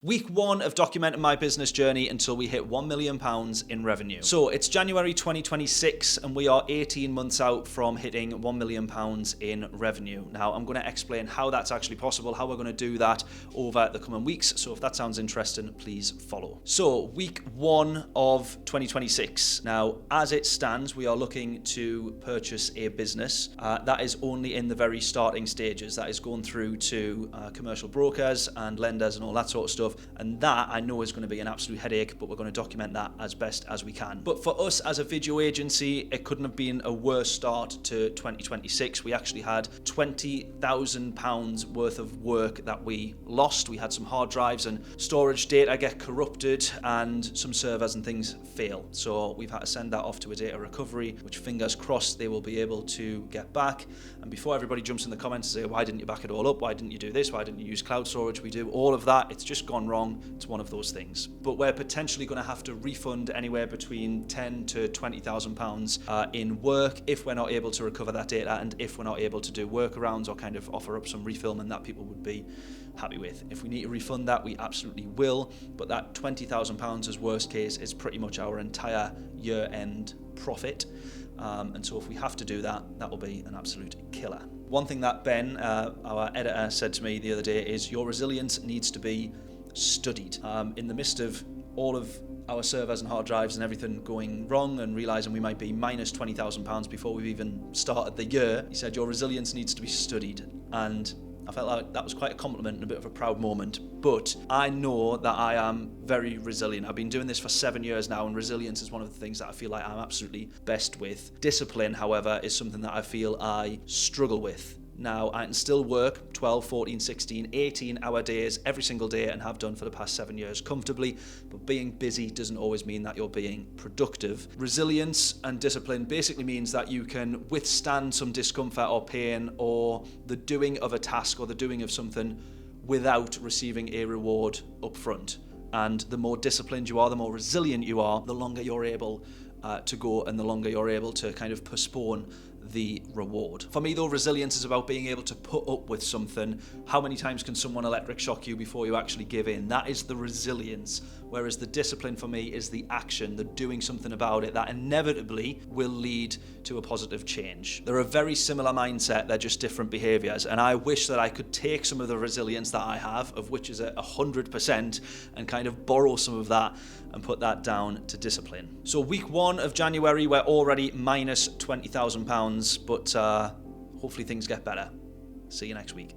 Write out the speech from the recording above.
Week one of documenting my business journey until we hit £1 million in revenue. So it's January 2026 and we are 18 months out from hitting £1 million in revenue. Now I'm going to explain how that's actually possible, how we're going to do that over the coming weeks. So if that sounds interesting, please follow. So week one of 2026. Now, as it stands, we are looking to purchase a business. That is only in the very starting stages. That is going through to commercial brokers and lenders and all that sort of stuff. And that I know is going to be an absolute headache, but we're going to document that as best as we can. But for us as a video agency, it couldn't have been a worse start to 2026. We actually had £20,000 worth of work that we lost. We had some hard drives and storage data get corrupted and some servers and things fail. So we've had to send that off to a data recovery, which fingers crossed they will be able to get back. And before everybody jumps in the comments and say, why didn't you back it all up? Why didn't you do this? Why didn't you use cloud storage? We do all of that. It's just gone wrong. It's one of those things. But we're potentially going to have to refund anywhere between £10,000 to £20,000 in work if we're not able to recover that data and if we're not able to do workarounds or kind of offer up some refillment that people would be happy with. If we need to refund that, we absolutely will. But that £20,000 as worst case is pretty much our entire year-end profit. And so if we have to do that, that will be an absolute killer. One thing that Ben, our editor, said to me the other day is your resilience needs to be studied. In the midst of all of our servers and hard drives and everything going wrong and realizing we might be minus £20,000 before we've even started the year, he said your resilience needs to be studied. And I felt like that was quite a compliment and a bit of a proud moment. But I know that I am very resilient. I've been doing this for 7 years now, and resilience is one of the things that I feel like I'm absolutely best with. Discipline, however, is something that I feel I struggle with. Now, I can still work 12, 14, 16, 18-hour days every single day and have done for the past 7 years comfortably, but being busy doesn't always mean that you're being productive. Resilience and discipline basically means that you can withstand some discomfort or pain or the doing of a task or the doing of something without receiving a reward up front. And the more disciplined you are, the more resilient you are, the longer you're able to go and the longer you're able to kind of postpone the reward. For me though, resilience is about being able to put up with something. How many times can someone electric shock you before you actually give in? That is the resilience. Whereas the discipline for me is the action, the doing something about it that inevitably will lead to a positive change. They're a very similar mindset, they're just different behaviors. And I wish that I could take some of the resilience that I have, of which is 100%, and kind of borrow some of that and put that down to discipline. So week one of January, we're already minus £20,000, but hopefully things get better. See you next week.